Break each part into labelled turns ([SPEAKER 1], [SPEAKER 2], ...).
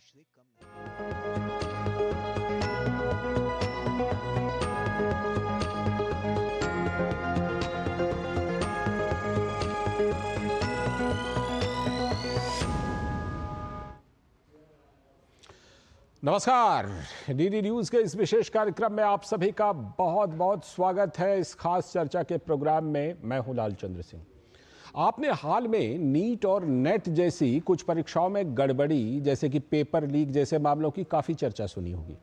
[SPEAKER 1] वर्ष से कम नहीं।
[SPEAKER 2] नमस्कार, डीडी न्यूज के इस विशेष कार्यक्रम में आप सभी का बहुत बहुत स्वागत है। इस खास चर्चा के प्रोग्राम में मैं हूं लालचंद्र सिंह। आपने हाल में नीट और नेट जैसी कुछ परीक्षाओं में गड़बड़ी जैसे कि पेपर लीक जैसे मामलों की काफी चर्चा सुनी होगी।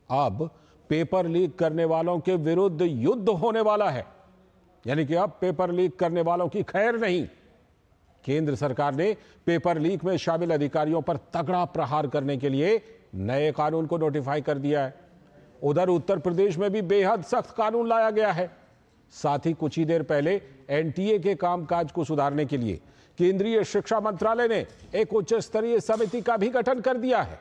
[SPEAKER 2] अब पेपर लीक करने वालों के विरुद्ध युद्ध होने वाला है, यानी कि अब पेपर लीक करने वालों की खैर नहीं। केंद्र सरकार ने पेपर लीक में शामिल अधिकारियों पर तगड़ा प्रहार करने के लिए नए कानून को नोटिफाई कर दिया है। उधर उत्तर प्रदेश में भी बेहद सख्त कानून लाया गया है। साथ ही कुछ ही देर पहले एनटीए के कामकाज को सुधारने के लिए केंद्रीय शिक्षा मंत्रालय ने एक उच्च स्तरीय समिति का भी गठन कर दिया है।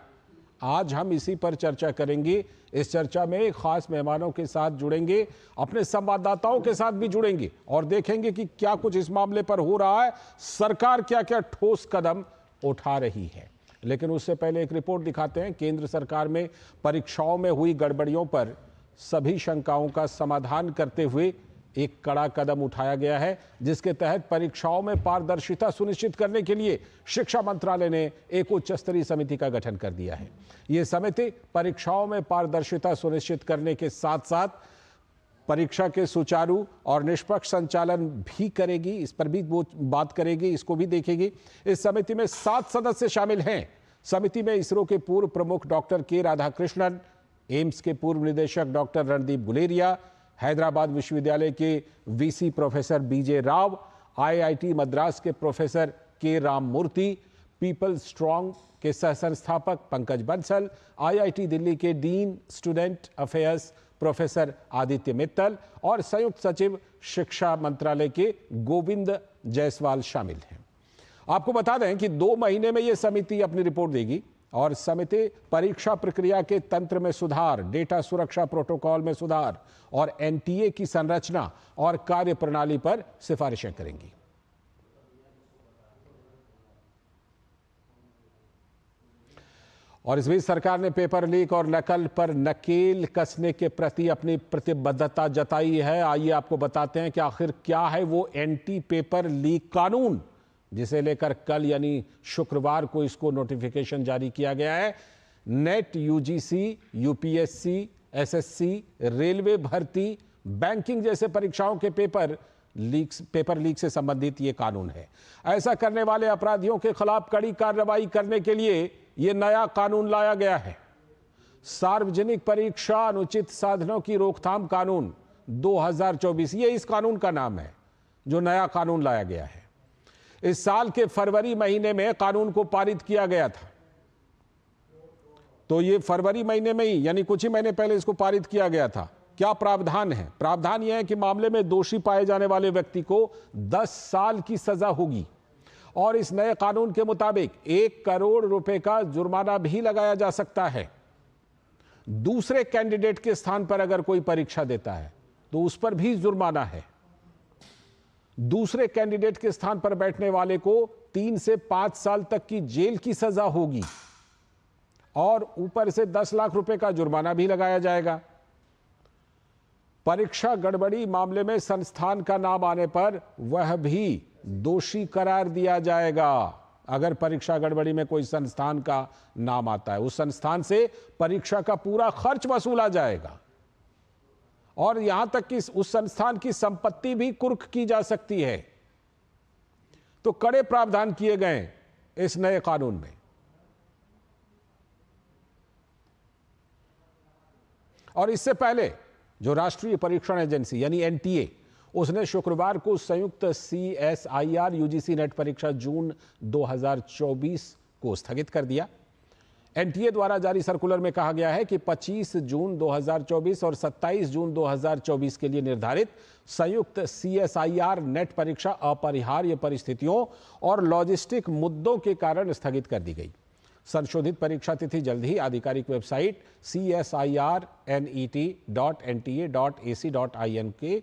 [SPEAKER 2] आज हम इसी पर चर्चा करेंगे। इस चर्चा में खास मेहमानों के साथ जुड़ेंगे, अपने संवाददाताओं के साथ भी जुड़ेंगे और देखेंगे कि क्या कुछ इस मामले पर हो रहा है, सरकार क्या क्या ठोस कदम उठा रही है। लेकिन उससे पहले एक रिपोर्ट दिखाते हैं। केंद्र सरकार में परीक्षाओं में हुई गड़बड़ियों पर सभी शंकाओं का समाधान करते हुए एक कड़ा कदम उठाया गया है, जिसके तहत परीक्षाओं में पारदर्शिता सुनिश्चित करने के लिए शिक्षा मंत्रालय ने एक उच्च स्तरीय समिति का गठन कर दिया है। यह समिति परीक्षाओं में पारदर्शिता सुनिश्चित करने के साथ साथ परीक्षा के सुचारू और निष्पक्ष संचालन भी करेगी। इस पर भी वो बात करेगी, इसको भी देखेगी। इस समिति में 7 सदस्य शामिल हैं। समिति में इसरो के पूर्व प्रमुख डॉक्टर के राधाकृष्णन, एम्स के पूर्व निदेशक डॉक्टर रणदीप गुलेरिया, हैदराबाद विश्वविद्यालय के वीसी प्रोफेसर बीजे राव, आईआईटी मद्रास के प्रोफेसर के राममूर्ति, पीपल स्ट्रांग के सह संस्थापक पंकज बंसल, आईआईटी दिल्ली के dean student affairs professor Aditya Mittal और संयुक्त सचिव शिक्षा मंत्रालय के गोविंद जायसवाल शामिल हैं। आपको बता दें कि 2 महीने में यह समिति अपनी रिपोर्ट देगी और समिति परीक्षा प्रक्रिया के तंत्र में सुधार, डेटा सुरक्षा प्रोटोकॉल में सुधार और एनटीए की संरचना और कार्यप्रणाली पर सिफारिशें करेंगी। और इस बीच सरकार ने पेपर लीक और नकल पर नकेल कसने के प्रति अपनी प्रतिबद्धता जताई है। आइए आपको बताते हैं कि आखिर क्या है वो एंटी पेपर लीक कानून, जिसे लेकर कल यानी शुक्रवार को इसको नोटिफिकेशन जारी किया गया है। Net, UGC, UPSC, SSC, railway भर्ती, बैंकिंग जैसे परीक्षाओं के पेपर लीक से संबंधित ये कानून है। ऐसा करने वाले अपराधियों के खिलाफ कड़ी कार्रवाई करने के लिए ये नया कानून लाया गया है। सार्वजनिक परीक्षा अनुचित साधनों की रोकथाम कानून 2024, ये इस कानून का नाम है जो नया कानून लाया गया है। इस साल के फरवरी महीने में कानून को पारित किया गया था। तो ये फरवरी महीने में ही यानी कुछ ही महीने पहले इसको पारित किया गया था। क्या प्रावधान है? प्रावधान यह है कि मामले में दोषी पाए जाने वाले व्यक्ति को 10 साल की सजा होगी और इस नए कानून के मुताबिक 1 करोड़ रुपए का जुर्माना भी लगाया जा सकता है। दूसरे कैंडिडेट के स्थान पर अगर कोई परीक्षा देता है तो उस पर भी जुर्माना है। दूसरे कैंडिडेट के स्थान पर बैठने वाले को 3 से 5 साल तक की जेल की सजा होगी और ऊपर से 10 लाख रुपए का जुर्माना भी लगाया जाएगा। परीक्षा गड़बड़ी मामले में संस्थान का नाम आने पर वह भी दोषी करार दिया जाएगा। अगर परीक्षा गड़बड़ी में कोई संस्थान का नाम आता है, उस संस्थान से परीक्षा का पूरा खर्च वसूला जाएगा और यहां तक कि उस संस्थान की संपत्ति भी कुर्क की जा सकती है। तो कड़े प्रावधान किए गए इस नए कानून में। और इससे पहले जो राष्ट्रीय परीक्षण एजेंसी यानी एनटीए, उसने शुक्रवार को संयुक्त सीएसआईआर यूजीसी नेट परीक्षा जून 2024 को स्थगित कर दिया। एनटीए द्वारा जारी सर्कुलर में कहा गया है कि 25 जून 2024 और 27 जून 2024 के लिए निर्धारित संयुक्त सीएसआईआर नेट परीक्षा अपरिहार्य परिस्थितियों और लॉजिस्टिक मुद्दों के कारण स्थगित कर दी गई। संशोधित परीक्षा तिथि जल्द ही आधिकारिक वेबसाइट csirnet.nta.ac.in के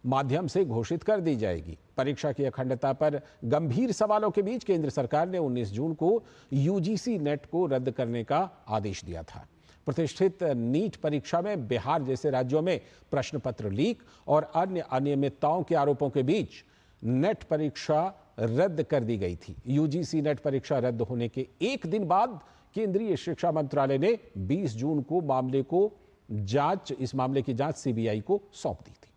[SPEAKER 2] माध्यम से घोषित कर दी जाएगी। परीक्षा की अखंडता पर गंभीर सवालों के बीच केंद्र सरकार ने 19 जून को यूजीसी नेट को रद्द करने का आदेश दिया था। प्रतिष्ठित नीट परीक्षा में बिहार जैसे राज्यों में प्रश्न पत्र लीक और अन्य अनियमितताओं के आरोपों के बीच नेट परीक्षा रद्द कर दी गई थी। यूजीसी नेट परीक्षा रद्द होने के एक दिन बाद केंद्रीय शिक्षा मंत्रालय ने 20 जून को इस मामले की जांच सीबीआई को सौंप दी थी।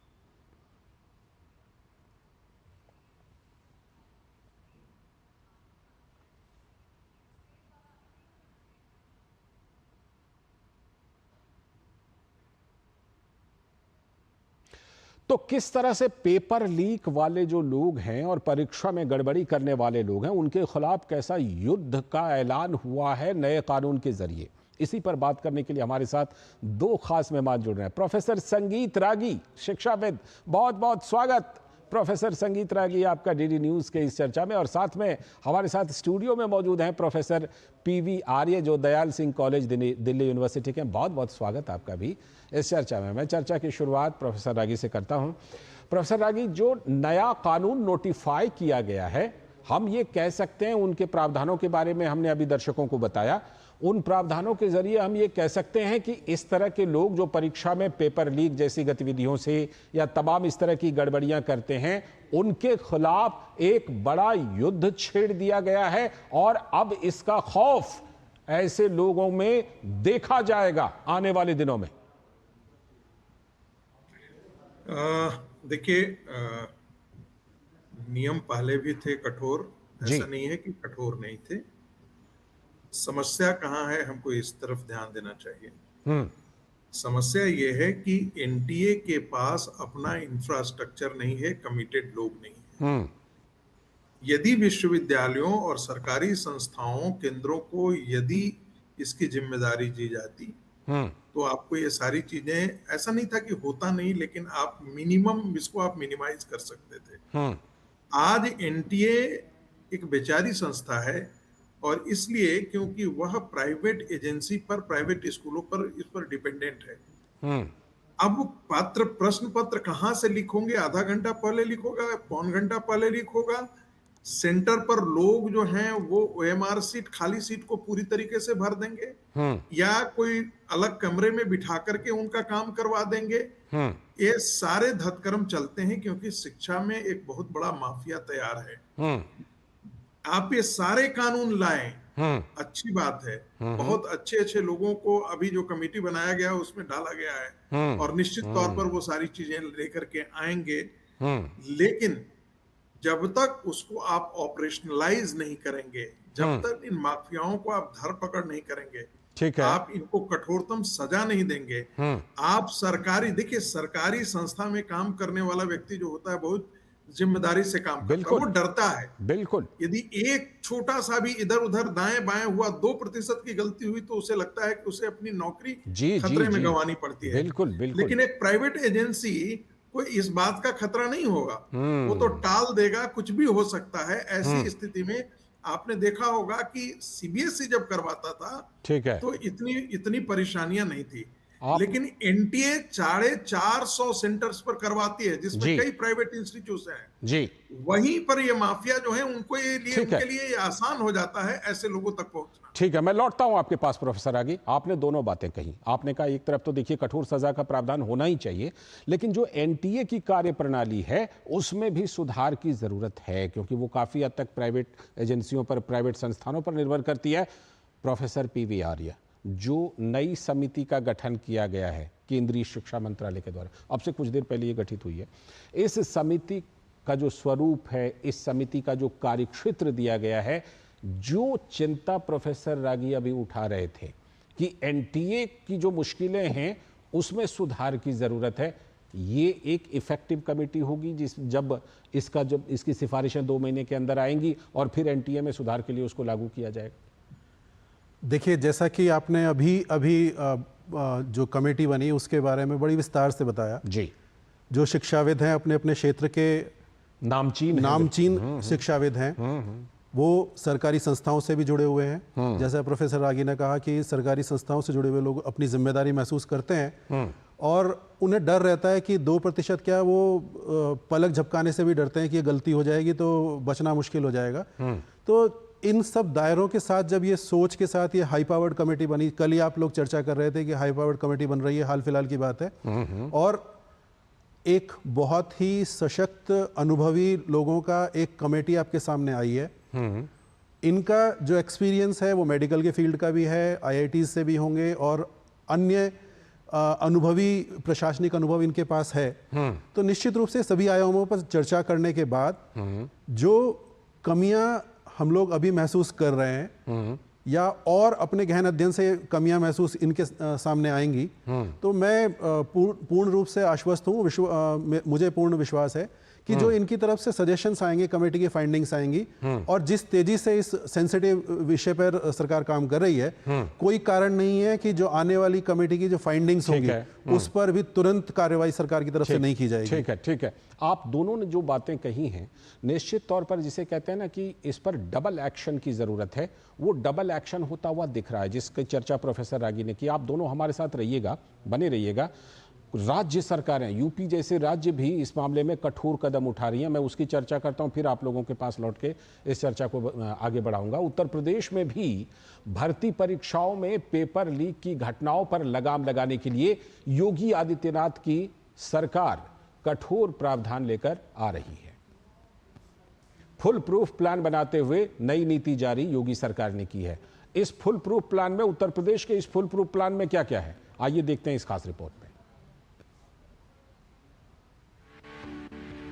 [SPEAKER 2] तो किस तरह से पेपर लीक वाले जो लोग हैं और परीक्षा में गड़बड़ी करने वाले लोग हैं, उनके खिलाफ कैसा युद्ध का ऐलान हुआ है नए कानून के जरिए, इसी पर बात करने के लिए हमारे साथ दो खास मेहमान जुड़ रहे हैं। प्रोफेसर संगीत रागी, शिक्षाविद, बहुत बहुत स्वागत प्रोफेसर संगीत रागी आपका डीडी न्यूज के इस चर्चा में। और साथ में हमारे साथ स्टूडियो में मौजूद हैं प्रोफेसर पीवी आर्य, जो दयाल सिंह कॉलेज दिल्ली यूनिवर्सिटी के। बहुत बहुत स्वागत आपका भी इस चर्चा में। मैं चर्चा की शुरुआत प्रोफेसर रागी से करता हूं। प्रोफेसर रागी, जो नया कानून नोटिफाई किया गया है, हम ये कह सकते हैं, उनके प्रावधानों के बारे में हमने अभी दर्शकों को बताया, उन प्रावधानों के जरिए हम ये कह सकते हैं कि इस तरह के लोग जो परीक्षा में पेपर लीक जैसी गतिविधियों से या तमाम इस तरह की गड़बड़ियां करते हैं, उनके खिलाफ एक बड़ा युद्ध छेड़ दिया गया है और अब इसका खौफ ऐसे लोगों में देखा जाएगा आने वाले दिनों में।
[SPEAKER 1] देखिए, नियम पहले भी थे कठोर, ऐसा नहीं है कि कठोर नहीं थे। समस्या कहाँ है, हमको इस तरफ ध्यान देना चाहिए। समस्या ये है कि एनटीए के पास अपना इंफ्रास्ट्रक्चर नहीं है, कमिटेड लोग नहीं है। यदि विश्वविद्यालयों और सरकारी संस्थाओं, केंद्रों को यदि इसकी जिम्मेदारी दी जाती तो आपको ये सारी चीजें, ऐसा नहीं था कि होता नहीं, लेकिन आप मिनिमम इसको आप मिनिमाइज कर सकते थे। आज एनटीए एक बेचारी संस्था है, और इसलिए क्योंकि वह प्राइवेट एजेंसी पर, प्राइवेट स्कूलों पर, इस पर डिपेंडेंट है। अब प्रश्न पत्र कहां से लीक होंगे? आधा घंटा पहले लीक होगा, पौन घंटा पहले लीक होगा। सेंटर पर लोग जो हैं वो ओएमआर सीट, खाली सीट को पूरी तरीके से भर देंगे, या कोई अलग कमरे में बिठा करके उनका काम करवा देंगे। ये सारे धतकर्म चलते हैं क्योंकि शिक्षा में एक बहुत बड़ा माफिया तैयार है। आप ये सारे कानून लाएं, अच्छी बात है, बहुत अच्छे अच्छे लोगों को अभी जो कमेटी बनाया गया है उसमें डाला गया है, और निश्चित तौर पर वो सारी चीजें लेकर के आएंगे। लेकिन जब तक उसको आप ऑपरेशनलाइज नहीं करेंगे, जब तक इन माफियाओं को आप धरपकड़ नहीं करेंगे,
[SPEAKER 2] ठीक है,
[SPEAKER 1] आप इनको कठोरतम सजा नहीं देंगे, आप देखिए सरकारी संस्था में काम करने वाला व्यक्ति जो होता है बहुत जिम्मेदारी से काम करता है, वो डरता है।
[SPEAKER 2] बिल्कुल।
[SPEAKER 1] यदि एक छोटा सा भी इधर उधर दाएं बाएं हुआ, 2% की गलती हुई, तो उसे लगता है कि उसे अपनी नौकरी खतरे में गंवानी पड़ती है।
[SPEAKER 2] बिल्कुल।
[SPEAKER 1] लेकिन एक प्राइवेट एजेंसी कोई इस बात का खतरा नहीं होगा, वो तो टाल देगा, कुछ भी हो सकता है। ऐसी स्थिति में आपने देखा होगा कि सीबीएसई जब करवाता था, ठीक है, तो इतनी परेशानियां नहीं थी। लेकिन एनटीए 450 सेंटर्स पर करवाती है, जिसमें कई प्राइवेट इंस्टीट्यूशन हैं जी। वहीं पर ये माफिया जो है, उनके लिए ये आसान हो जाता है ऐसे लोगों तक पहुंचना।
[SPEAKER 2] ठीक है, मैं लौटता हूं आपके पास प्रोफेसर आगे। आपने दोनों बातें कही। आपने कहा एक तरफ तो देखिए कठोर सजा का प्रावधान होना ही चाहिए, लेकिन जो एनटीए की कार्यप्रणाली है उसमें भी सुधार की जरूरत है, क्योंकि वो काफी हद तक प्राइवेट एजेंसियों पर, प्राइवेट संस्थानों पर निर्भर करती है। प्रोफेसर पीवी आर्य, जो नई समिति का गठन किया गया है केंद्रीय शिक्षा मंत्रालय के द्वारा, अब से कुछ देर पहले ये गठित हुई है, इस समिति का जो स्वरूप है, इस समिति का जो कार्यक्षेत्र दिया गया है, जो चिंता प्रोफेसर रागी अभी उठा रहे थे कि एनटीए की जो मुश्किलें हैं उसमें सुधार की जरूरत है, ये एक इफेक्टिव कमेटी होगी जब इसकी सिफारिशें 2 महीने के अंदर आएंगी और फिर एनटीए में सुधार के लिए उसको लागू किया जाएगा।
[SPEAKER 3] देखिए, जैसा कि आपने अभी जो कमेटी बनी उसके बारे में बड़ी विस्तार से बताया जी। जो शिक्षाविद हैं, अपने अपने क्षेत्र के नामचीन शिक्षाविद हैं, वो सरकारी संस्थाओं से भी जुड़े हुए हैं। जैसा प्रोफेसर रागी ने कहा कि सरकारी संस्थाओं से जुड़े हुए लोग अपनी जिम्मेदारी महसूस करते हैं और उन्हें डर रहता है कि 2% क्या, वो पलक झपकाने से भी डरते हैं कि ये गलती हो जाएगी तो बचना मुश्किल हो जाएगा। तो इन सब दायरों के साथ जब ये सोच के साथ ये हाई पावर्ड कमेटी बनी, कल ही आप लोग चर्चा कर रहे थे कि हाई पावर्ड कमेटी बन रही है, हाल फिलहाल की बात है, और एक बहुत ही सशक्त अनुभवी लोगों का एक कमेटी आपके सामने आई है। इनका जो एक्सपीरियंस है वो मेडिकल के फील्ड का भी है, आईआईटीज से भी होंगे और अन्य अनुभवी प्रशासनिक अनुभव इनके पास है। तो निश्चित रूप से सभी आयामों पर चर्चा करने के बाद जो कमियां हम लोग अभी महसूस कर रहे हैं या और अपने गहन अध्ययन से कमियां महसूस इनके सामने आएंगी, तो मैं पूर्ण रूप से आश्वस्त हूँ। मुझे पूर्ण विश्वास है कि जो इनकी तरफ से सजेशंस आएंगे, कमेटी की फाइंडिंग्स आएंगी, और जिस तेजी से इस सेंसिटिव विषय पर सरकार काम कर रही है, कोई कारण नहीं है कि जो आने वाली कमेटी की जो फाइंडिंग्स होंगी उस पर भी तुरंत कार्रवाई सरकार की तरफ से नहीं की जाएगी।
[SPEAKER 2] ठीक है। आप दोनों ने जो बातें कही हैं, निश्चित तौर पर जिसे कहते हैं ना कि इस पर डबल एक्शन की जरूरत है, वो डबल एक्शन होता हुआ दिख रहा है, जिसकी चर्चा प्रोफेसर रागी ने की। आप दोनों हमारे साथ रहिएगा, बने रहिएगा। राज्य सरकारें, यूपी जैसे राज्य भी इस मामले में कठोर कदम उठा रही हैं। मैं उसकी चर्चा करता हूं, फिर आप लोगों के पास लौट के इस चर्चा को आगे बढ़ाऊंगा। उत्तर प्रदेश में भी भर्ती परीक्षाओं में पेपर लीक की घटनाओं पर लगाम लगाने के लिए योगी आदित्यनाथ की सरकार कठोर प्रावधान लेकर आ रही है। फुल प्रूफ प्लान बनाते हुए नई नीति जारी योगी सरकार ने की है। इस फुल प्रूफ प्लान में, उत्तर प्रदेश के इस फुल प्रूफ प्लान में क्या क्या है, आइए देखते हैं इस खास रिपोर्ट में।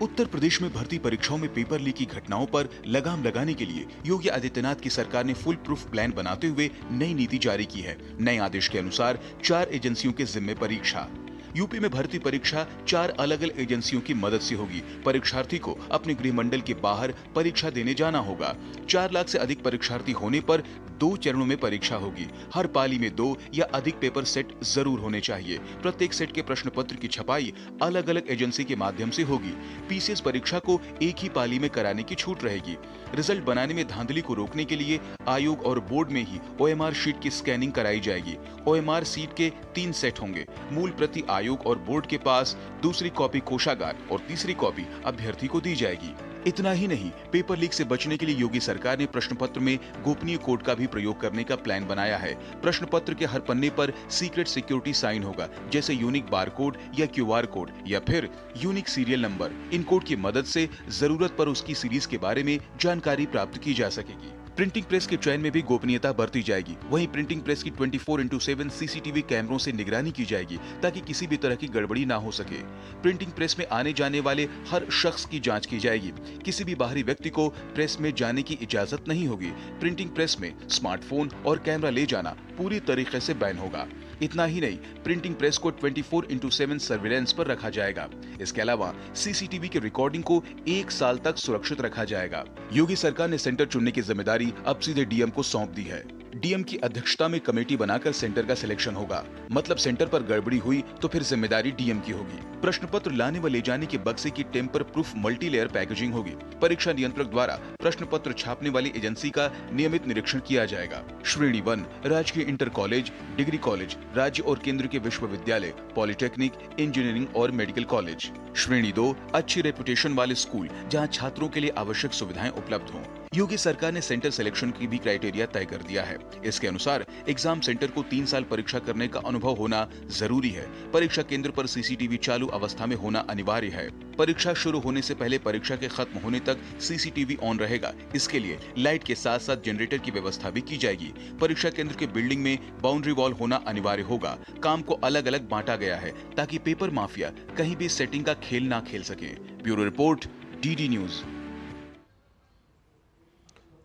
[SPEAKER 4] उत्तर प्रदेश में भर्ती परीक्षाओं में पेपर लीक की घटनाओं पर लगाम लगाने के लिए योगी आदित्यनाथ की सरकार ने फुल प्रूफ प्लान बनाते हुए नई नीति जारी की है। नए आदेश के अनुसार 4 एजेंसियों के जिम्मे परीक्षा। यूपी में भर्ती परीक्षा 4 अलग अलग एजेंसियों की मदद से होगी। परीक्षार्थी को अपने गृह मंडल के बाहर परीक्षा देने जाना होगा। 4 लाख से अधिक परीक्षार्थी होने पर 2 चरणों में परीक्षा होगी। हर पाली में 2 या अधिक पेपर सेट जरूर होने चाहिए। प्रत्येक सेट के प्रश्न पत्र की छपाई अलग अलग एजेंसी के माध्यम से होगी। पीसीएस परीक्षा को एक ही पाली में कराने की छूट रहेगी। रिजल्ट बनाने में धांधली को रोकने के लिए आयोग और बोर्ड में ही ओएमआर शीट की स्कैनिंग कराई जाएगी। ओएमआर शीट के 3 सेट होंगे। मूल प्रति आयोग और बोर्ड के पास, दूसरी कॉपी कोषागार और तीसरी कॉपी अभ्यर्थी को दी जाएगी। इतना ही नहीं, पेपर लीक से बचने के लिए योगी सरकार ने प्रश्न पत्र में गोपनीय कोड का भी प्रयोग करने का प्लान बनाया है। प्रश्न पत्र के हर पन्ने पर सीक्रेट सिक्योरिटी साइन होगा, जैसे यूनिक बार कोड या क्यूआर कोड या फिर यूनिक सीरियल नंबर। इन कोड की मदद से जरूरत पर उसकी सीरीज के बारे में जानकारी प्राप्त की जा सकेगी। प्रिंटिंग प्रेस के चयन में भी गोपनीयता बरती जाएगी। वहीं प्रिंटिंग प्रेस की 24/7 सीसीटीवी कैमरों से निगरानी की जाएगी ताकि किसी भी तरह की गड़बड़ी ना हो सके। प्रिंटिंग प्रेस में आने जाने वाले हर शख्स की जांच की जाएगी। किसी भी बाहरी व्यक्ति को प्रेस में जाने की इजाजत नहीं होगी। प्रिंटिंग प्रेस में स्मार्टफोन और कैमरा ले जाना पूरी तरीके से बैन होगा। इतना ही नहीं, प्रिंटिंग प्रेस को 24/7 सर्विलेंस पर रखा जाएगा। इसके अलावा सीसीटीवी की रिकॉर्डिंग को 1 साल तक सुरक्षित रखा जाएगा। योगी सरकार ने सेंटर चुनने की जिम्मेदारी अब सीधे डीएम को सौंप दी है। डीएम की अध्यक्षता में कमेटी बनाकर सेंटर का सिलेक्शन होगा। मतलब सेंटर पर गड़बड़ी हुई तो फिर जिम्मेदारी डीएम की होगी। प्रश्न पत्र लाने व ले जाने के बक्से की टेम्पर प्रूफ मल्टीलेयर पैकेजिंग होगी। परीक्षा नियंत्रक द्वारा प्रश्न पत्र छापने वाली एजेंसी का नियमित निरीक्षण किया जाएगा। श्रेणी 1 राजकीय इंटर कॉलेज, डिग्री कॉलेज, राज्य और केंद्र के विश्वविद्यालय, पॉलिटेक्निक, इंजीनियरिंग और मेडिकल कॉलेज। श्रेणी 2 अच्छी रेपुटेशन वाले स्कूल जहां छात्रों के लिए आवश्यक सुविधाएं उपलब्ध हों। योगी सरकार ने सेंटर सिलेक्शन की भी क्राइटेरिया तय कर दिया है। इसके अनुसार एग्जाम सेंटर को 3 साल परीक्षा करने का अनुभव होना जरूरी है। परीक्षा केंद्र पर सीसीटीवी चालू अवस्था में होना अनिवार्य है। परीक्षा शुरू होने से पहले परीक्षा के खत्म होने तक सीसीटीवी ऑन रहेगा। इसके लिए लाइट के साथ साथ जनरेटर की व्यवस्था भी की जाएगी। परीक्षा केंद्र के बिल्डिंग में बाउंड्री वॉल होना अनिवार्य होगा। काम को अलग अलग बांटा गया है ताकि पेपर माफिया कहीं भी सेटिंग का खेल ना खेल सके। Bureau report, DD news.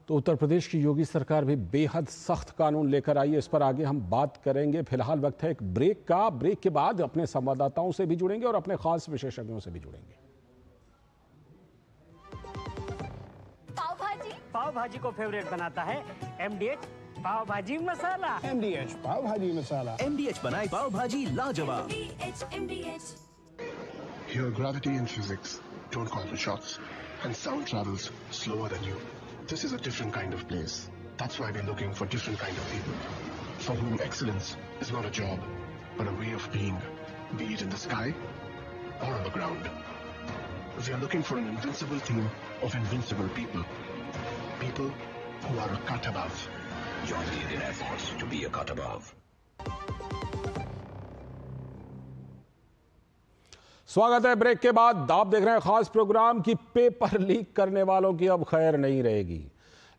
[SPEAKER 2] तो उत्तर प्रदेश की योगी सरकार भी बेहद सख्त कानून लेकर आई है। इस पर आगे हम बात करेंगे। फिलहाल वक्त है एक ब्रेक का। ब्रेक के बाद अपने संवाददाताओं से भी जुड़ेंगे और अपने खास विशेषज्ञों से भी जुड़ेंगे।
[SPEAKER 5] पाव भाजी को फेवरेट बनाता है MDH पाव भाजी मसाला।
[SPEAKER 6] MDH पाव भाजी मसाला।
[SPEAKER 7] MDH बनाए पाव भाजी लाजवाब।
[SPEAKER 8] MDH।
[SPEAKER 6] Here gravity and physics don't call the shots, and sound travels slower than you. This is a different kind of place. That's why we're looking for different kind of people, for whom excellence is not a job, but a way of being, be it in the sky or on the ground. We are looking for an invincible team of invincible people. People who are a cut above.
[SPEAKER 7] Join the Indian Air Force to be a cut above.
[SPEAKER 2] स्वागत है break के बाद। आप देख रहे हैं खास programme की पेपर लीक करने वालों की अब खैर नहीं रहेगी।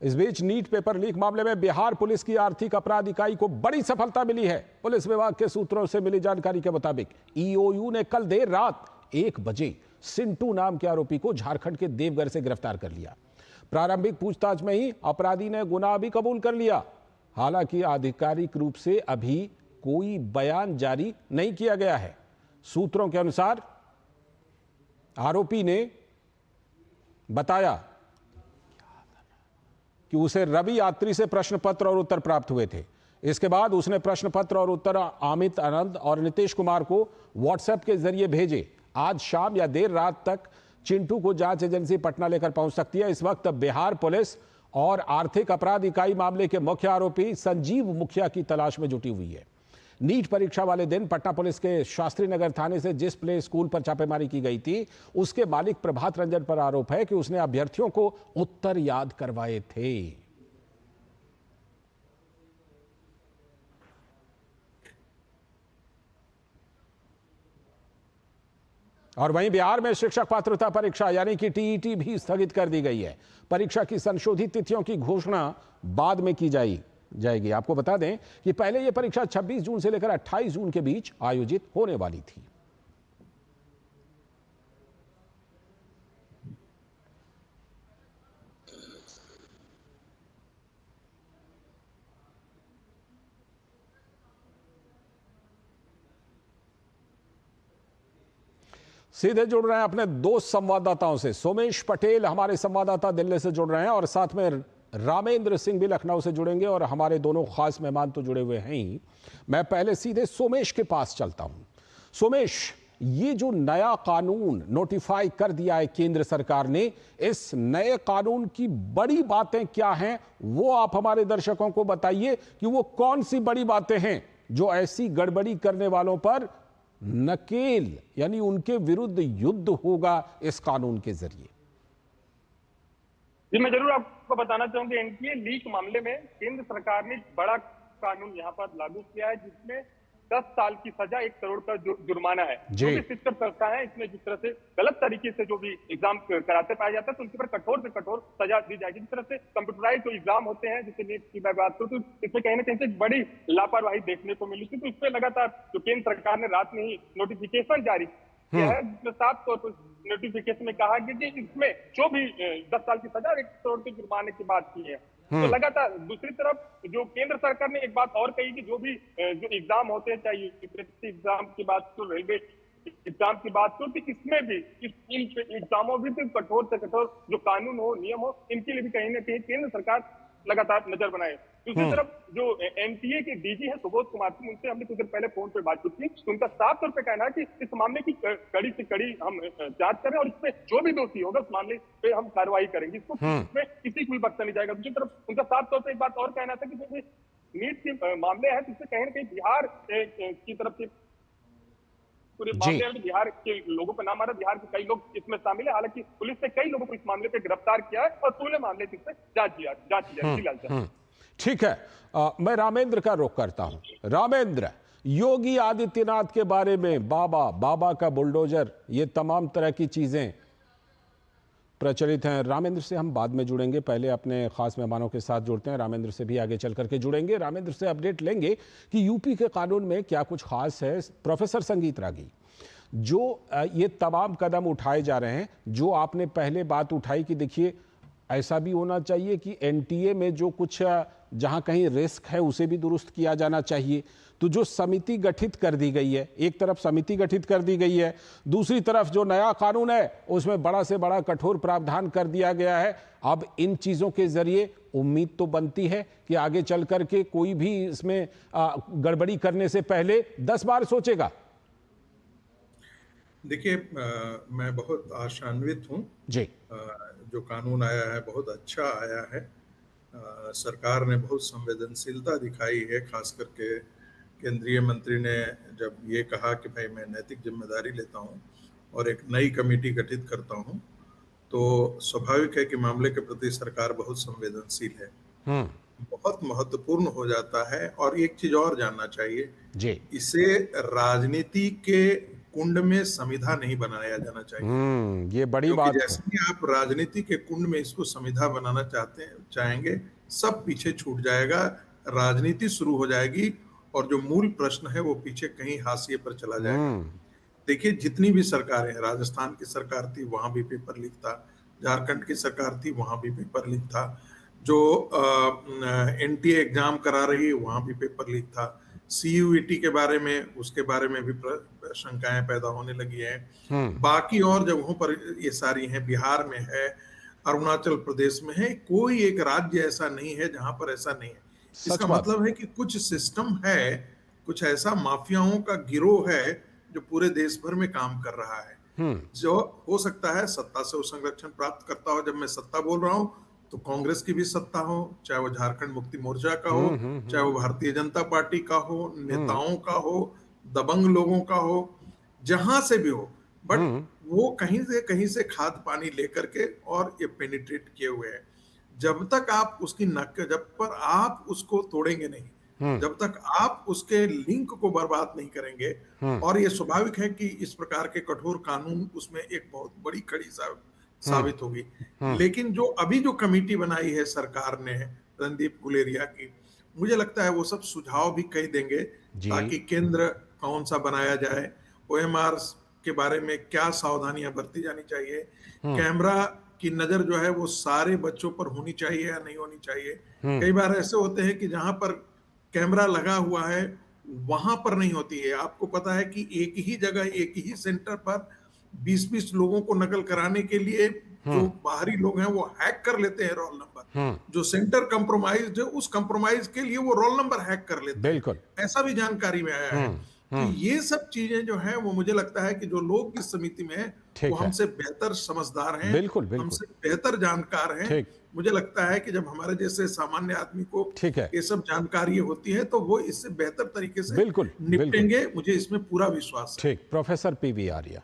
[SPEAKER 2] इस बीच नीट पेपर लीक मामले में बिहार पुलिस की आर्थिक अपराध इकाई को बड़ी सफलता मिली है। पुलिस विभाग के सूत्रों से मिली जानकारी के मुताबिक ईओयू ने कल देर रात 1 बजे सिंटू नाम के आरोपी को झारखंड के देवघर से गिरफ्तार कर लिया। प्रारंभिक पूछताछ में ही अपराधी ने गुनाह भी कबूल कर लिया। हालांकि आधिकारिक रूप से अभी कोई बयान जारी नहीं किया गया है। सूत्रों के अनुसार आरोपी ने बताया कि उसे रवि यात्री से प्रश्न पत्र और उत्तर प्राप्त हुए थे। इसके बाद उसने प्रश्न पत्र और उत्तर अमित आनंद और नीतीश कुमार को व्हाट्सएप के जरिए भेजे। आज शाम या देर रात तक चिंटू को जांच एजेंसी पटना लेकर पहुंच सकती है। इस वक्त बिहार पुलिस और आर्थिक अपराध इकाई मामले के मुख्य आरोपी संजीव मुखिया की तलाश में जुटी हुई है। नीट परीक्षा वाले दिन पटना पुलिस के शास्त्री नगर थाने से जिस प्ले स्कूल पर छापेमारी की गई थी, उसके मालिक प्रभात रंजन पर आरोप है कि उसने अभ्यर्थियों को उत्तर याद करवाए थे। और वहीं बिहार में शिक्षक पात्रता परीक्षा यानी कि टीईटी भी स्थगित कर दी गई है। परीक्षा की संशोधित तिथियों की घोषणा बाद में की जाएगी। आपको बता दें कि पहले यह परीक्षा 26 जून से लेकर 28 जून के बीच आयोजित होने वाली थी। सीधे जुड़ रहे हैं अपने 2 संवाददाताओं से। सोमेश पटेल हमारे संवाददाता दिल्ली से जुड़ रहे हैं और साथ में रामेंद्र सिंह भी लखनऊ से जुड़ेंगे और हमारे दोनों खास मेहमान तो जुड़े हुए हैं ही। मैं पहले सीधे सोमेश के पास चलता हूं। सोमेश, ये जो नया कानून नोटिफाई कर दिया है केंद्र सरकार ने, इस नए कानून की बड़ी बातें क्या हैं वो आप हमारे दर्शकों को बताइए कि वो कौन सी बड़ी बातें हैं जो ऐसी गड़बड़ी करने वालों पर नकेल यानी उनके विरुद्ध युद्ध होगा इस कानून के जरिए।
[SPEAKER 8] जी, मैं जरूर आपको बताना चाहूंगी, एनटीए लीक मामले में केंद्र सरकार ने बड़ा कानून यहाँ पर लागू किया है जिसमें 10 साल की सजा 1 करोड़ का जुर्माना है। जो भी शिक्षण संस्था है इसमें जिस तरह से गलत तरीके से जो भी एग्जाम कराते पाया जाता है तो उनके पर कठोर से कठोर सजा दी जाएगी। जिस तरह से कंप्यूटराइज जो एग्जाम होते हैं, जैसे नीट की मैं बात करूँ तो इसमें कहीं ना कहीं से बड़ी लापरवाही देखने को मिली थी। तो इस पर लगातार जो केंद्र सरकार ने रात में ही नोटिफिकेशन जारी किया है जिसमें साफ तौर पर नोटिफिकेशन में कहा गया कि इसमें जो भी 10 साल की सजा 1 करोड़ के जुर्माने की बात की है। तो लगातार दूसरी तरफ जो केंद्र सरकार ने एक बात और कही कि जो भी जो एग्जाम होते हैं, चाहे यूपीएससी एग्जाम की बात करो, रेलवे एग्जाम की बात करो, तो इसमें भी इन एग्जामों भी कठोर से कठोर जो कानून हो, नियम हो, इनके लिए भी कहीं ना कहीं केंद्र सरकार लगातार नजर बनाए। दूसरी तरफ जो एनटीए के डीजी है सुबोध कुमार सिंह, उनसे हमने कुछ देर पहले फोन पे बातचीत की। तो उनका साफ तौर पे कहना है कि इस मामले की कड़ी से कड़ी हम जांच करें और इसमें जो भी दोषी होगा उस मामले पे हम कार्रवाई करेंगे। इसको इसमें किसी को भी बख्शा नहीं जाएगा। दूसरी तरफ उनका साफ तौर पर एक बात और कहना था कि जो नीट के मामले है जिससे कहीं ना कहीं बिहार की तरफ से पूरे मामले में बिहार के लोगों का नाम आ रहा है। बिहार के कई लोग इसमें शामिल है। हालांकि पुलिस ने कई लोगों को इस मामले पे गिरफ्तार किया है और पूरे मामले की जांच की जाएगी।
[SPEAKER 2] ठीक है, मैं रामेंद्र का रुख करता हूं। रामेंद्र, योगी आदित्यनाथ के बारे में बाबा का बुलडोजर, ये तमाम तरह की चीजें प्रचलित हैं। रामेंद्र से हम बाद में जुड़ेंगे, पहले अपने खास मेहमानों के साथ जुड़ते हैं। रामेंद्र से भी आगे चल करके जुड़ेंगे, रामेंद्र से अपडेट लेंगे कि यूपी के कानून में क्या कुछ खास है। प्रोफेसर संगीत रागी, जो ये तमाम कदम उठाए जा रहे हैं, जो आपने पहले बात उठाई कि देखिए ऐसा भी होना चाहिए कि एनटीए में जो कुछ जहां कहीं रिस्क है उसे भी दुरुस्त किया जाना चाहिए। तो जो समिति गठित कर दी गई है, एक तरफ समिति गठित कर दी गई है, दूसरी तरफ जो नया कानून है उसमें बड़ा से बड़ा कठोर प्रावधान कर दिया गया है। अब इन चीजों के जरिए उम्मीद तो बनती है कि आगे चल करके कोई भी इसमें गड़बड़ी करने से पहले 10 बार सोचेगा।
[SPEAKER 1] देखिए, मैं बहुत आशान्वित हूँ
[SPEAKER 2] जी।
[SPEAKER 1] जो कानून आया है बहुत अच्छा आया है। सरकार ने बहुत संवेदनशीलता दिखाई है, खास करके केंद्रीय मंत्री ने जब ये कहा कि भाई मैं नैतिक जिम्मेदारी लेता हूँ और एक नई कमेटी गठित करता हूँ, तो स्वाभाविक है कि मामले के प्रति सरकार बहुत संवेदनशील है। बहुत महत्वपूर्ण हो जाता है। और एक चीज और जानना चाहिए
[SPEAKER 2] जी।
[SPEAKER 1] इसे राजनीति के कुंड में संविधा नहीं बनाया जाना चाहिए।
[SPEAKER 2] ये बड़ी
[SPEAKER 1] क्योंकि
[SPEAKER 2] बात है।
[SPEAKER 1] जैसे ही आप राजनीति के कुंड में इसको संविधा बनाना चाहेंगे, सब पीछे छूट जाएगा, राजनीति शुरू हो जाएगी और जो मूल प्रश्न है वो पीछे कहीं हाशिए पर चला जाएगा। देखिए, जितनी भी सरकारें, राजस्थान की सरकार थी वहां भी पेपर लीक था, झारखंड की सरकार थी वहां भी पेपर लीक था, जो एनटीए एग्जाम करा रही वहां भी पेपर लीक था, सीयूईटी के बारे में, उसके बारे में भी शंकाएं पैदा होने लगी हैं। बाकी और जगहों पर ये सारी हैं, बिहार में है, अरुणाचल प्रदेश में है, कोई एक राज्य ऐसा नहीं है जहां पर ऐसा नहीं है। इसका मतलब है कि कुछ सिस्टम है, कुछ ऐसा माफियाओं का गिरोह है जो पूरे देश भर में काम कर रहा है। जो हो सकता है सत्ता से वो संरक्षण प्राप्त करता हो। जब मैं सत्ता बोल रहा हूं तो कांग्रेस की भी सत्ता हो, चाहे वो झारखंड मुक्ति मोर्चा का हो, चाहे वो भारतीय जनता पार्टी का हो, नेताओं का हो, दबंग लोगों का हो, जहां से भी हो, बट वो कहीं से खाद पानी लेकर के और ये पेनिट्रेट किए हुए हैं। जब तक आप उसकी जब पर आप उसको तोड़ेंगे नहीं, जब तक आप उसके लिंक को बर्बाद नहीं करेंगे, और ये स्वाभाविक है कि इस प्रकार के कठोर कानून उसमें एक बहुत बड़ी कड़ी साबित होगी। लेकिन जो अभी जो कमेटी बनाई है सरकार ने रणदीप गुलेरिया की, मुझे लगता है वो सब सुझाव भी कई देंगे ताकि केंद्र कौन सा बनाया जाए, ओएमआर के बारे में क्या सावधानियां बरती जानी चाहिए, कैमरा की नजर जो है वो सारे बच्चों पर होनी चाहिए या नहीं होनी चाहिए। कई बार ऐसे होते हैं कि जहां पर कैमरा लगा हुआ है वहां पर नहीं होती है। आपको पता है कि एक ही जगह, एक ही सेंटर पर 20-20 लोगों को नकल कराने के लिए जो बाहरी लोग हैं वो हैक कर लेते हैं रोल नंबर। जो सेंटर कंप्रोमाइज्ड है उस कंप्रोमाइज के लिए वो रोल नंबर हैक कर लेते हैं।
[SPEAKER 2] बिल्कुल,
[SPEAKER 1] ऐसा भी जानकारी में आया है। तो ये सब चीजें जो है वो मुझे लगता है कि जो लोग इस समिति में हैं वो हमसे बेहतर समझदार हैं,
[SPEAKER 2] बिल्कुल, बिल्कुल,
[SPEAKER 1] हमसे बेहतर जानकार हैं। मुझे लगता है कि जब हमारे जैसे सामान्य आदमी को ये सब जानकारी होती है तो वो इससे बेहतर तरीके से निपटेंगे। मुझे इसमें पूरा विश्वास है।
[SPEAKER 2] ठीक, प्रोफेसर पीवी आर्या,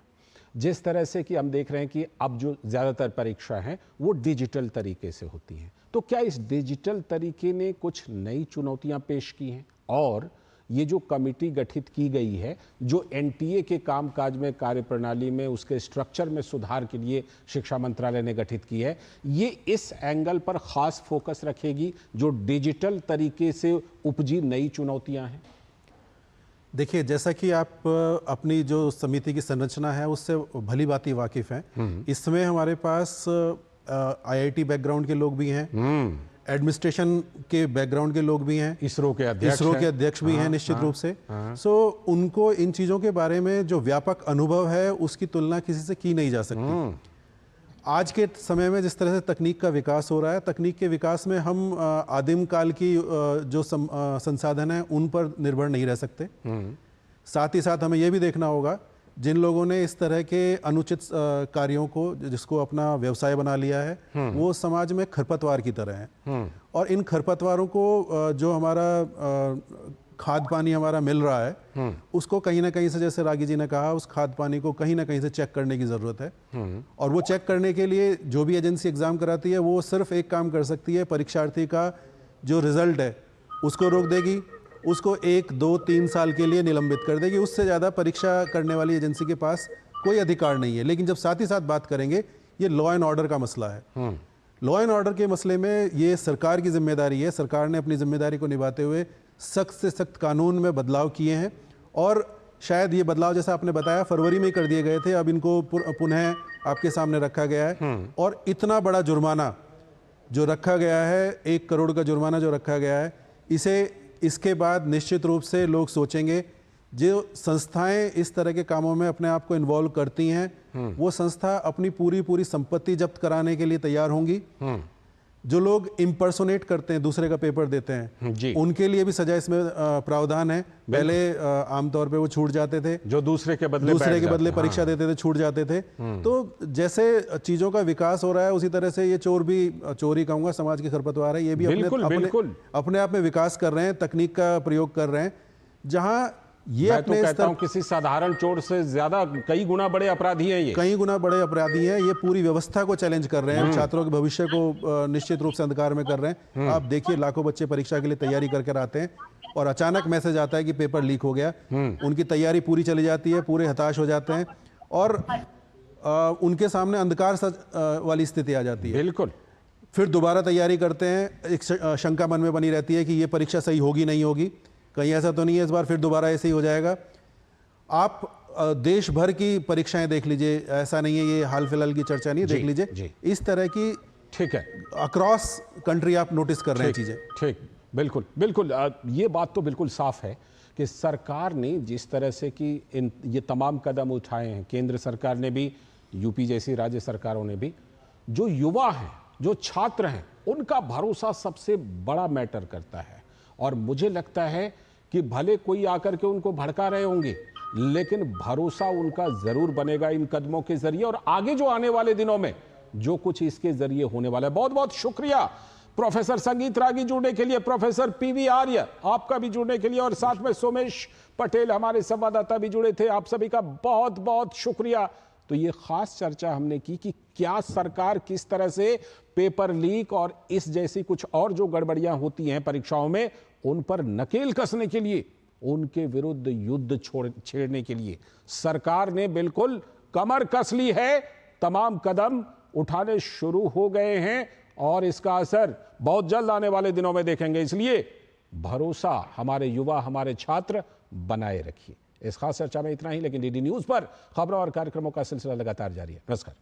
[SPEAKER 2] जिस तरह से कि हम देख रहे हैं कि अब जो ज़्यादातर परीक्षा हैं वो डिजिटल तरीके से होती हैं, तो क्या इस डिजिटल तरीके ने कुछ नई चुनौतियां पेश की हैं? और ये जो कमेटी गठित की गई है जो एनटीए के कामकाज में, कार्यप्रणाली में, उसके स्ट्रक्चर में सुधार के लिए शिक्षा मंत्रालय ने गठित की है, ये इस एंगल पर खास फोकस रखेगी जो डिजिटल तरीके से उपजी नई चुनौतियां हैं?
[SPEAKER 3] देखिए, जैसा कि आप अपनी जो समिति की संरचना है उससे भली भांति वाकिफ हैं। इसमें हमारे पास आईआईटी बैकग्राउंड के लोग भी हैं, एडमिनिस्ट्रेशन के बैकग्राउंड के लोग भी हैं,
[SPEAKER 2] इसरो के
[SPEAKER 3] अध्यक्ष भी हैं निश्चित रूप से। सो उनको इन चीज़ों के बारे में जो व्यापक अनुभव है उसकी तुलना किसी से की नहीं जा सकती। आज के समय में जिस तरह से तकनीक का विकास हो रहा है, तकनीक के विकास में हम आदिम काल की जो संसाधन है उन पर निर्भर नहीं रह सकते। साथ ही साथ हमें यह भी देखना होगा जिन लोगों ने इस तरह के अनुचित कार्यों को जिसको अपना व्यवसाय बना लिया है वो समाज में खरपतवार की तरह हैं। और इन खरपतवारों को जो हमारा खाद पानी हमारा मिल रहा है उसको कहीं ना कहीं से, जैसे रागी जी ने कहा, उस खाद पानी को कहीं ना कहीं से चेक करने की ज़रूरत है। और वो चेक करने के लिए जो भी एजेंसी एग्ज़ाम कराती है वो सिर्फ एक काम कर सकती है, परीक्षार्थी का जो रिजल्ट है उसको रोक देगी, उसको 1, 2, 3 साल के लिए निलंबित कर देगी। उससे ज़्यादा परीक्षा करने वाली एजेंसी के पास कोई अधिकार नहीं है। लेकिन जब साथ ही साथ बात करेंगे, ये लॉ एंड ऑर्डर का मसला है। लॉ एंड ऑर्डर के मसले में ये सरकार की जिम्मेदारी है। सरकार ने अपनी जिम्मेदारी को निभाते हुए सख्त से सख्त कानून में बदलाव किए हैं और शायद ये बदलाव, जैसा आपने बताया, फरवरी में ही कर दिए गए थे, अब इनको पुनः आपके सामने रखा गया है। और इतना बड़ा जुर्माना जो रखा गया है, 1 करोड़ का जुर्माना जो रखा गया है, इसके बाद निश्चित रूप से लोग सोचेंगे, जो संस्थाएं इस तरह के कामों में अपने आप को इन्वॉल्व करती हैं वो संस्था अपनी पूरी संपत्ति जब्त कराने के लिए तैयार होंगी। जो लोग इम्पर्सोनेट करते हैं, दूसरे का पेपर देते हैं
[SPEAKER 2] जी,
[SPEAKER 3] उनके लिए भी सजा इसमें प्रावधान है। पहले आमतौर पे वो छूट जाते थे,
[SPEAKER 2] जो दूसरे के बदले
[SPEAKER 3] परीक्षा देते थे, छूट जाते थे। तो जैसे चीजों का विकास हो रहा है उसी तरह से ये चोर भी, चोरी कहूंगा, समाज की खरपतवार है, ये भी अपने आप में विकास कर रहे हैं, तकनीक का प्रयोग कर रहे हैं। जहां ये
[SPEAKER 2] मैं तो कहता हूं किसी साधारण चोर से ज्यादा कई गुना बड़े अपराधी हैं, ये
[SPEAKER 3] कई गुना बड़े अपराधी हैं। ये पूरी व्यवस्था को चैलेंज कर रहे हैं, छात्रों के भविष्य को निश्चित रूप से अंधकार में कर रहे हैं। आप देखिए, लाखों बच्चे परीक्षा के लिए तैयारी करके आते हैं और अचानक मैसेज आता है कि पेपर लीक हो गया। उनकी तैयारी पूरी चली जाती है, पूरे हताश हो जाते हैं और उनके सामने अंधकार वाली स्थिति आ जाती है।
[SPEAKER 2] बिल्कुल।
[SPEAKER 3] फिर दोबारा तैयारी करते हैं, एक शंका मन में बनी रहती है कि ये परीक्षा सही होगी नहीं होगी, कहीं ऐसा तो नहीं है इस बार फिर दोबारा ऐसे ही हो जाएगा। आप देश भर की परीक्षाएं देख लीजिए, ऐसा नहीं है ये हाल फिलहाल की चर्चा नहीं है, देख लीजिए इस तरह की,
[SPEAKER 2] ठीक है,
[SPEAKER 3] अक्रॉस कंट्री आप नोटिस कर रहे हैं चीजें।
[SPEAKER 2] ठीक, बिल्कुल बिल्कुल। ये बात तो बिल्कुल साफ है कि सरकार ने जिस तरह से कि ये तमाम कदम उठाए हैं, केंद्र सरकार ने भी, यूपी जैसी राज्य सरकारों ने भी, जो युवा हैं, जो छात्र हैं, उनका भरोसा सबसे बड़ा मैटर करता है। और मुझे लगता है कि भले कोई आकर के उनको भड़का रहे होंगे, लेकिन भरोसा उनका जरूर बनेगा इन कदमों के जरिए और आगे जो आने वाले दिनों में जो कुछ इसके जरिए होने वाला है। बहुत बहुत शुक्रिया प्रोफेसर संगीत रागी जुड़ने के लिए, प्रोफेसर पीवी आर्य आपका भी जुड़ने के लिए, और साथ में सोमेश पटेल हमारे संवाददाता भी जुड़े थे। आप सभी का बहुत बहुत शुक्रिया। तो ये खास चर्चा हमने की कि क्या सरकार किस तरह से पेपर लीक और इस जैसी कुछ और जो गड़बड़ियां होती हैं परीक्षाओं में, उन पर नकेल कसने के लिए, उनके विरुद्ध युद्ध छेड़ने के लिए सरकार ने बिल्कुल कमर कस ली है। तमाम कदम उठाने शुरू हो गए हैं और इसका असर बहुत जल्द आने वाले दिनों में देखेंगे। इसलिए भरोसा हमारे युवा, हमारे छात्र बनाए रखिए। इस खास चर्चा में इतना ही, लेकिन डीडी न्यूज पर खबरों और कार्यक्रमों का सिलसिला लगातार जारी है। नमस्कार।